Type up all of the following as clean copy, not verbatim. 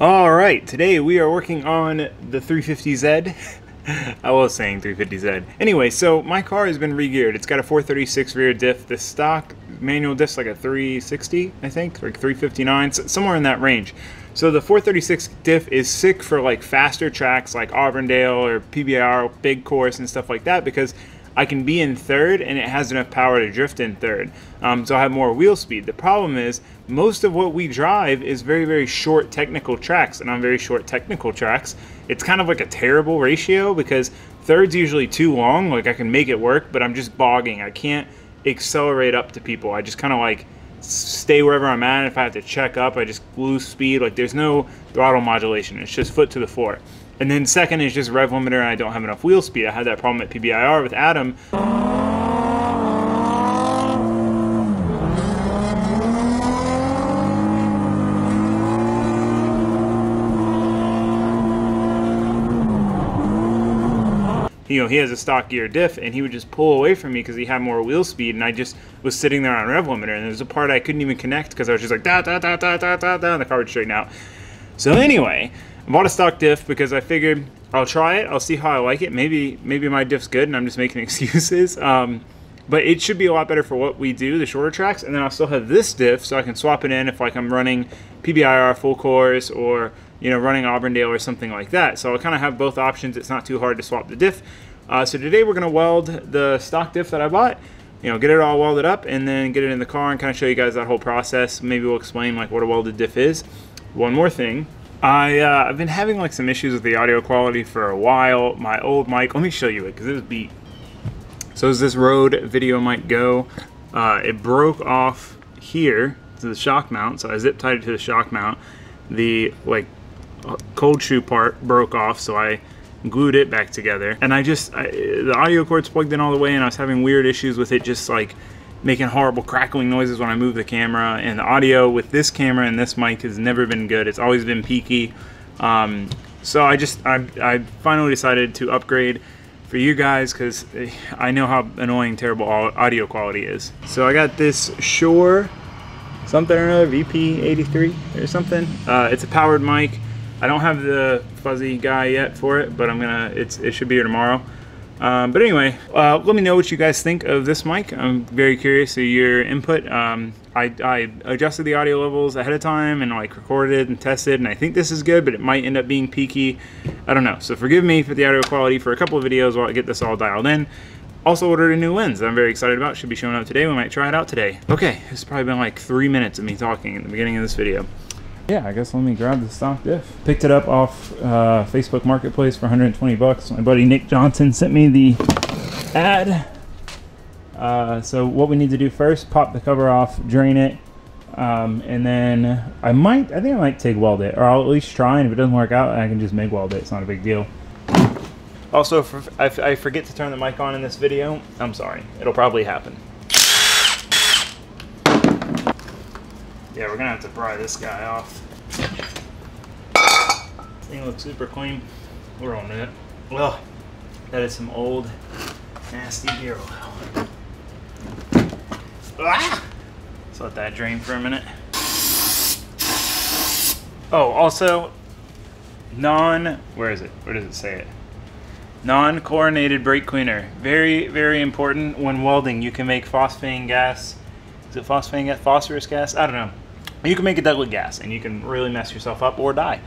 Alright, today we are working on the 350Z. I was saying 350Z. Anyway, so my car has been re-geared. It's got a 436 rear diff. The stock manual diff's like a 360, I think, like 359, somewhere in that range. So the 436 diff is sick for like faster tracks like Auburndale or PBR, big course and stuff like that, because I can be in third and it has enough power to drift in third. So I have more wheel speed. The problem is most of what we drive is very, very short technical tracks, and on very short technical tracks, it's kind of like a terrible ratio because third's usually too long. Like I can make it work, but I'm just bogging. I can't accelerate up to people. I just kind of like stay wherever I'm at. If I have to check up, I just lose speed. Like there's no throttle modulation. It's just foot to the floor. And then second is just rev limiter, and I don't have enough wheel speed. I had that problem at PBIR with Adam. You know, he has a stock gear diff, and he would just pull away from me because he had more wheel speed, and I just was sitting there on rev limiter, and there was a part I couldn't even connect because I was just like da da da da da da da, and the car would straighten out. So anyway, I bought a stock diff because I figured I'll try it, I'll see how I like it. Maybe my diff's good and I'm just making excuses. But it should be a lot better for what we do, the shorter tracks. And then I'll still have this diff so I can swap it in if like I'm running PBIR full course or, you know, running Auburndale or something like that. So I'll kind of have both options. It's not too hard to swap the diff. So today we're going to weld the stock diff that I bought. You know, get it all welded up and then get it in the car and kind of show you guys that whole process. Maybe we'll explain like what a welded diff is. One more thing. I've been having like some issues with the audio quality for a while. My old mic, let me show you it because it was beat. So as this Rode video mic go, it broke off here to the shock mount. So I zip tied it to the shock mount. The like cold shoe part broke off, so I glued it back together. And the audio cord's plugged in all the way, and I was having weird issues with it, just like making horrible crackling noises when I move the camera. And the audio with this camera and this mic has never been good. It's always been peaky. So I finally decided to upgrade for you guys because I know how annoying terrible audio quality is. So I got this Shure something or another, VP83 or something. It's a powered mic. I don't have the fuzzy guy yet for it, but it should be here tomorrow. But anyway, let me know what you guys think of this mic. I'm very curious of your input. I adjusted the audio levels ahead of time and like recorded and tested, and I think this is good, but it might end up being peaky. I don't know. So forgive me for the audio quality for a couple of videos while I get this all dialed in. Also ordered a new lens that I'm very excited about. Should be showing up today. We might try it out today. Okay, it's probably been like 3 minutes of me talking in the beginning of this video. Yeah, I guess let me grab the stock diff. Picked it up off Facebook Marketplace for 120 bucks. My buddy Nick Johnson sent me the ad. So what we need to do first, pop the cover off, drain it, and then I think I might Tig Weld it, or I'll at least try, and if it doesn't work out, I can just MIG weld it. It's not a big deal. Also, if I forget to turn the mic on in this video, I'm sorry. It'll probably happen. Yeah, we're gonna have to pry this guy off. Thing looks super clean. We're on it. Well, that is some old, nasty gear oil. Ah! Let's let that drain for a minute. Oh, also, where is it? Where does it say it? Non-chlorinated brake cleaner. Very, very important when welding. You can make phosphane gas. Is it phosphane gas? Phosphorus gas? I don't know. You can make a deadly gas, and you can really mess yourself up or die.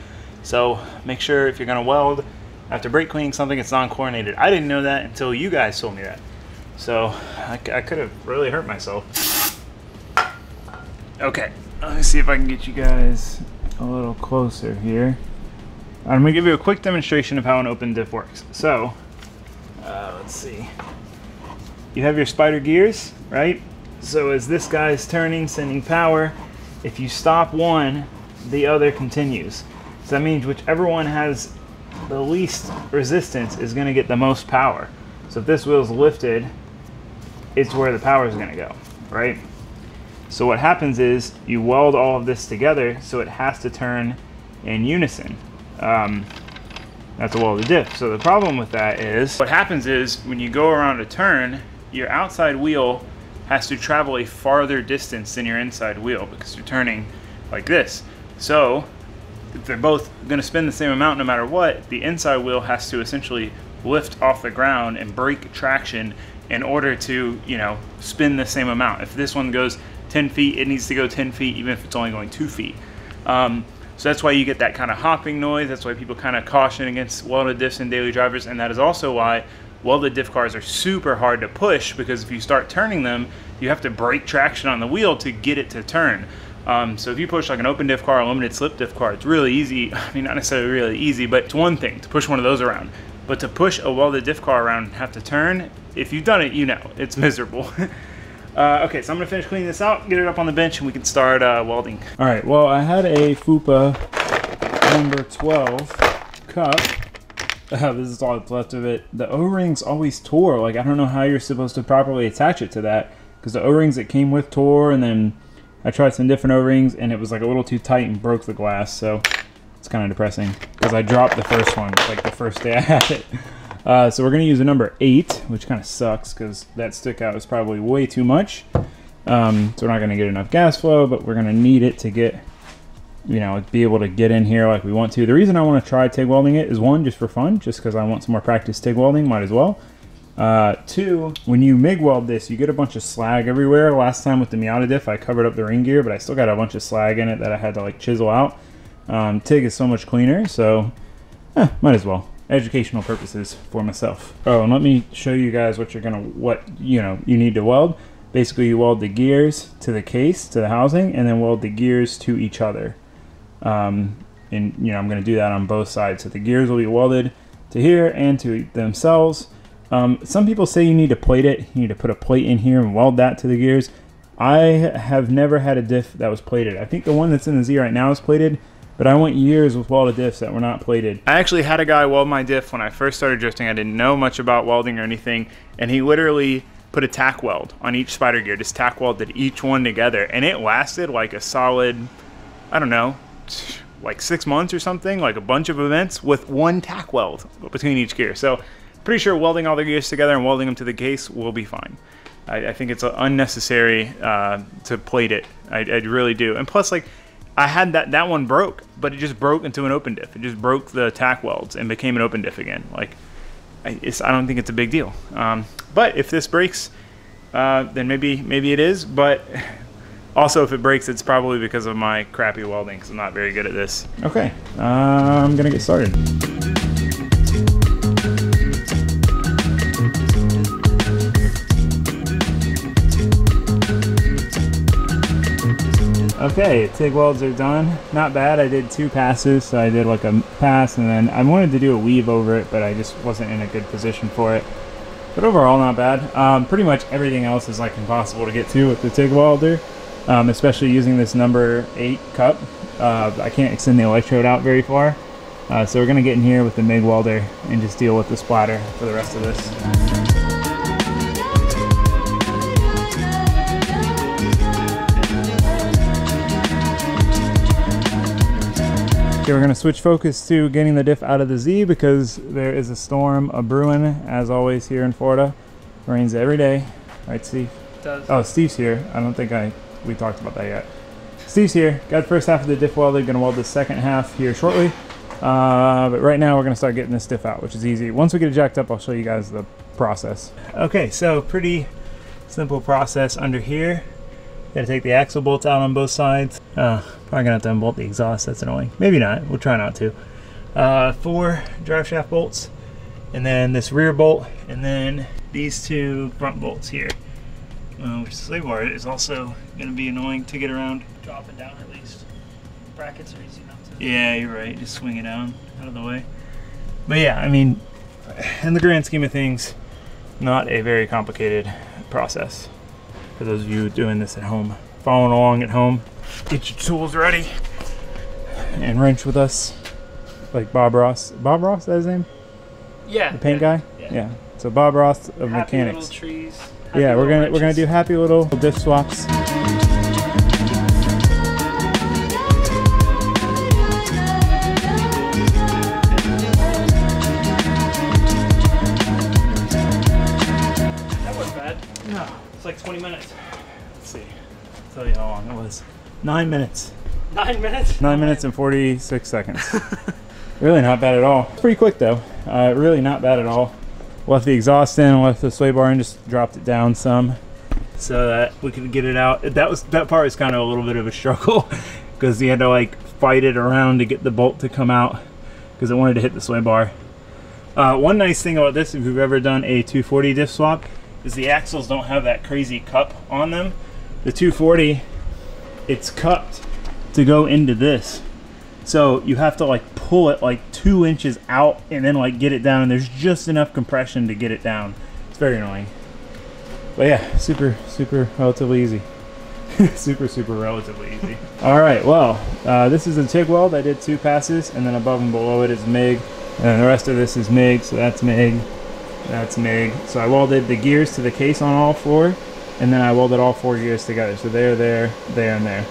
So make sure if you're going to weld after brake cleaning something, it's non-chlorinated. I didn't know that until you guys told me that. So I could have really hurt myself. Okay, let me see if I can get you guys a little closer here. I'm going to give you a quick demonstration of how an open diff works. So let's see. You have your spider gears, right? So as this guy's turning, sending power, if you stop one, the other continues. So that means whichever one has the least resistance is going to get the most power. So if this wheel's lifted, it's where the power is going to go, right? So what happens is you weld all of this together, so it has to turn in unison. That's a welded diff. So the problem with that is, what happens is when you go around a turn, your outside wheel has to travel a farther distance than your inside wheel because you're turning like this. So if they're both going to spin the same amount no matter what, the inside wheel has to essentially lift off the ground and break traction in order to, you know, spin the same amount. If this one goes 10 feet, it needs to go 10 feet even if it's only going 2 feet. So that's why you get that kind of hopping noise. That's why people kind of caution against welded diffs in daily drivers, and that is also why welded diff cars are super hard to push, because if you start turning them, you have to break traction on the wheel to get it to turn. So if you push like an open diff car, a limited slip diff car, it's really easy. I mean, not necessarily really easy, but it's one thing to push one of those around. But to push a welded diff car around and have to turn, if you've done it, you know, it's miserable. Okay, so I'm gonna finish cleaning this out, get it up on the bench, and we can start welding. All right, well, I had a FUPA number 12 cup. This is all that's left of it. The O-rings always tore. Like, I don't know how you're supposed to properly attach it to that, because the O-rings that came with tore, and then I tried some different O-rings, and it was like a little too tight and broke the glass, so it's kind of depressing, because I dropped the first one, like the first day I had it. So we're going to use a number 8, which kind of sucks because that stick out is probably way too much. So we're not going to get enough gas flow, but we're going to need it to get, you know, be able to get in here like we want to. The reason I want to try TIG welding it is, 1, just for fun, just because I want some more practice TIG welding, might as well. 2, when you MIG weld this, you get a bunch of slag everywhere. Last time with the Miata diff, I covered up the ring gear, but I still got a bunch of slag in it that I had to like chisel out. TIG is so much cleaner, so might as well. Educational purposes for myself. Oh, and let me show you guys what you need to weld. Basically, you weld the gears to the case, to the housing, and then weld the gears to each other. And you know, I'm going to do that on both sides. So the gears will be welded to here and to themselves. Some people say you need to plate it. You need to put a plate in here and weld that to the gears. I have never had a diff that was plated. I think the one that's in the Z right now is plated, but I went years with welded diffs that were not plated. I actually had a guy weld my diff when I first started drifting. I didn't know much about welding or anything, and he literally put a tack weld on each spider gear, just tack welded each one together, and it lasted like a solid, I don't know, like 6 months or something, like a bunch of events with one tack weld between each gear. So pretty sure welding all the gears together and welding them to the case will be fine. I think it's unnecessary to plate it. I really do. And plus, like, I had that one broke, but it just broke into an open diff. It just broke the tack welds and became an open diff again. Like, I don't think it's a big deal. But if this breaks, then maybe it is. But also, if it breaks, it's probably because of my crappy welding, because I'm not very good at this. Okay, I'm gonna get started. Okay, TIG welds are done. Not bad. I did 2 passes, so I did like a pass, and then I wanted to do a weave over it, but I just wasn't in a good position for it. But overall, not bad. Pretty much everything else is like impossible to get to with the TIG welder, especially using this number 8 cup. I can't extend the electrode out very far, so we're gonna get in here with the MIG welder and just deal with the splatter for the rest of this. Okay, we're gonna switch focus to getting the diff out of the Z because there is a storm brewing, as always, here in Florida. Rains every day, right, Steve? It does. Oh, Steve's here. I don't think we talked about that yet. Steve's here. Got the first half of the diff welded. Gonna weld the second half here shortly. But right now we're gonna start getting this diff out, which is easy. Once we get it jacked up, I'll show you guys the process. Okay, so pretty simple process under here. Gotta take the axle bolts out on both sides. Probably gonna have to unbolt the exhaust. That's annoying. Maybe not. We'll try not to. 4 drive shaft bolts, and then this rear bolt, and then these 2 front bolts here. Which the sleeve bar is also gonna be annoying to get around. Drop it down at least. Brackets are easy enough to. Yeah, you're right. Just swing it down out of the way. But yeah, I mean, in the grand scheme of things, not a very complicated process. For those of you doing this at home, following along at home, get your tools ready and wrench with us, like Bob Ross. Bob Ross, is that his name? Yeah. The paint guy. Yeah. So Bob Ross of happy mechanics. Little trees. Yeah, we're gonna do happy little diff swaps. Like 20 minutes. Let's see. I'll tell you how long it was. 9 minutes. 9 minutes? 9 minutes and 46 seconds. Really not bad at all. It's pretty quick though. Really not bad at all. Left the exhaust in, left the sway bar in, just dropped it down some so that we could get it out. That part was kind of a little bit of a struggle because you had to like fight it around to get the bolt to come out because it wanted to hit the sway bar. One nice thing about this, if you've ever done a 240 diff swap, is the axles don't have that crazy cup on them. The 240, it's cupped to go into this. So you have to like pull it like 2 inches out and then like get it down, and there's just enough compression to get it down. It's very annoying. But yeah, super relatively easy. super relatively easy. All right, well, this is a Tig Weld. I did 2 passes, and then above and below it is MIG, and then the rest of this is MIG. So that's MIG, that's MIG. So I welded the gears to the case on all 4, and then I welded all 4 gears together. So there, and there.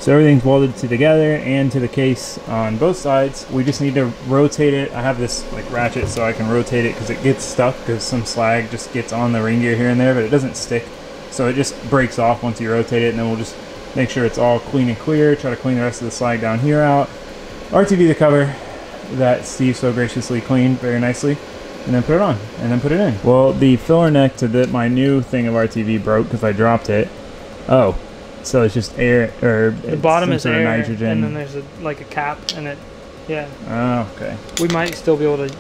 So everything's welded together and to the case on both sides. We just need to rotate it. I have this like ratchet so I can rotate it because it gets stuck because some slag just gets on the ring gear here and there, but it doesn't stick. So it just breaks off once you rotate it, and then we'll just make sure it's all clean and clear. Try to clean the rest of the slag down here out. RTV the cover that Steve so graciously cleaned very nicely, and then put it on, and then put it in. Well, the filler neck to my new thing of RTV broke because I dropped it. Oh. So it's just air, or the bottom is air, nitrogen, and then there's like a cap, and it, yeah. Oh, okay. We might still be able to,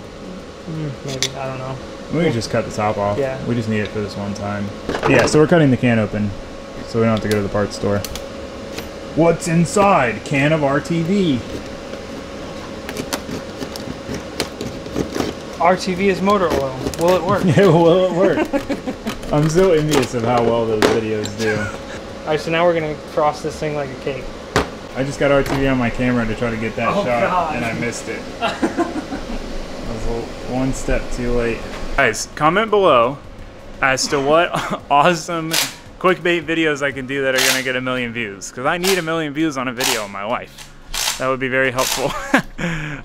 maybe, I don't know. We can just cut the top off. Yeah. We just need it for this one time. Yeah, so we're cutting the can open, so we don't have to go to the parts store. What's inside? Can of RTV. RTV is motor oil. Will it work? Yeah, will it work? I'm so envious of how well those videos do. Alright, so now we're going to cross this thing like a cake. I just got RTV on my camera to try to get that shot, God. and I missed it. I was one step too late. Guys, comment below as to what awesome clickbait videos I can do that are going to get 1 million views. Because I need 1 million views on a video in my life. That would be very helpful.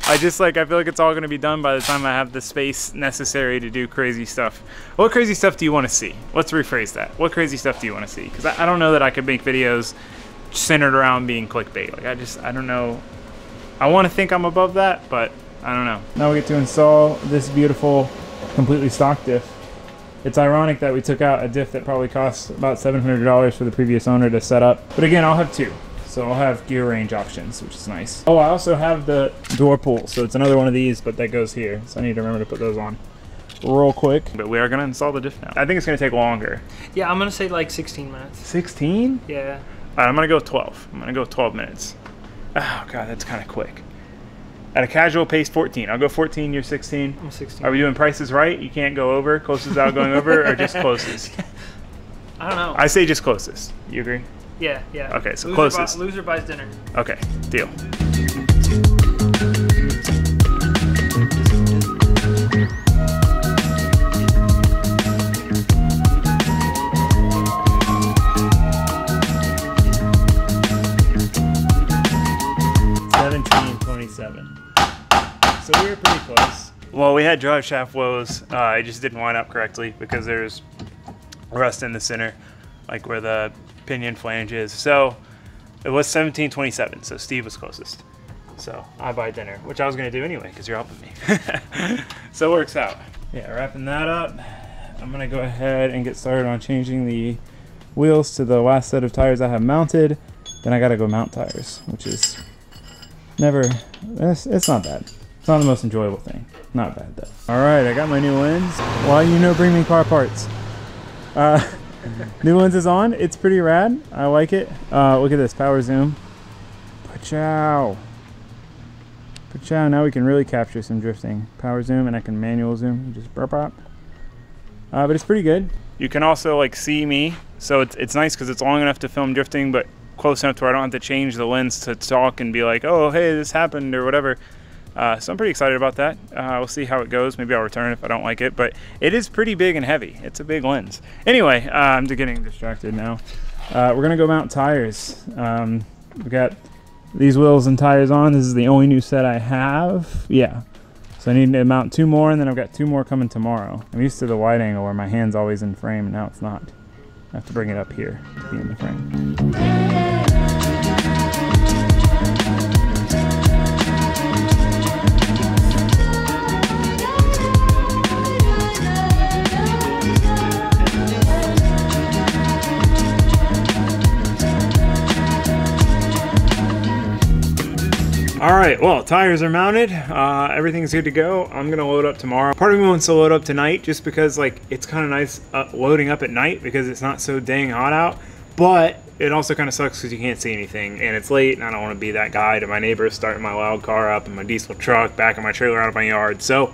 I feel like it's all going to be done by the time I have the space necessary to do crazy stuff. What crazy stuff do you want to see? Let's rephrase that. What crazy stuff do you want to see? Because I don't know that I could make videos centered around being clickbait. Like I don't know. I want to think I'm above that, but I don't know. Now we get to install this beautiful, completely stock diff. It's ironic that we took out a diff that probably cost about $700 for the previous owner to set up. But again, I'll have 2. So I'll have gear range options, which is nice. Oh, I also have the door pull. So it's another one of these, but that goes here. So I need to remember to put those on real quick. But we are going to install the diff now. I think it's going to take longer. Yeah, I'm going to say like 16 minutes. 16? All Yeah. right, I'm going to go 12. I'm going to go 12 minutes. Oh, God, that's kind of quick. At a casual pace, 14. I'll go 14, you're 16. I'm 16. Are we doing prices right? You can't go over, closest without going over, or just closest? I don't know. I say just closest. You agree? Yeah. Okay, so loser closest. Loser buys dinner. Okay, deal. So we were pretty close. Well, we had drive shaft woes. It just didn't line up correctly because there's rust in the center, like where the pinion flange is. So it was 1727, so Steve was closest. So I buy dinner, which I was gonna do anyway because you're helping me. So it works out. Yeah, wrapping that up. I'm gonna go ahead and get started on changing the wheels to the last set of tires I have mounted. Then I gotta go mount tires, which is it's not bad. It's not the most enjoyable thing. Not bad though. All right, I got my new lens. Well, bring me car parts. New lens is on. It's pretty rad. I like it. Look at this, power zoom. Pachow. Pachow. Now we can really capture some drifting. Power zoom, and I can manual zoom. Just burp up. But it's pretty good. You can also like see me, so it's nice because it's long enough to film drifting, but close enough to where I don't have to change the lens to talk and be like, oh, hey, this happened or whatever. So I'm pretty excited about that. We'll see how it goes. Maybe I'll return if I don't like it, but it is pretty big and heavy. It's a big lens. Anyway, I'm getting distracted now. We're gonna go mount tires. We've got these wheels and tires on. This is the only new set I have. Yeah. So I need to mount 2 more, and then I've got 2 more coming tomorrow. I'm used to the wide angle where my hand's always in frame, and now it's not. I have to bring it up here to be in the frame. Alright, well, tires are mounted, everything's good to go. I'm gonna load up tomorrow. Part of me wants to load up tonight just because, like, it's kind of nice loading up at night because it's not so dang hot out, but it also kind of sucks because you can't see anything, and it's late, and I don't want to be that guy to my neighbors starting my loud car up and my diesel truck backing my trailer out of my yard. So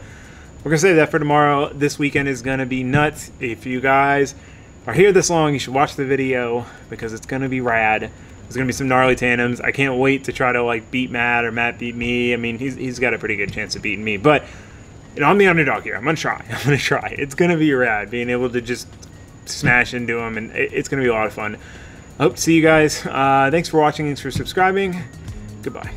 we're gonna save that for tomorrow. This weekend is gonna be nuts. If you guys are here this long, you should watch the video because it's gonna be rad. There's gonna be some gnarly tandems. I can't wait to try to like beat Matt or Matt beat me. I mean, he's got a pretty good chance of beating me, but you know, I'm the underdog here. I'm gonna try. It's gonna be rad being able to just smash into him, and it's gonna be a lot of fun. I hope to see you guys. Thanks for watching. Thanks for subscribing. Goodbye.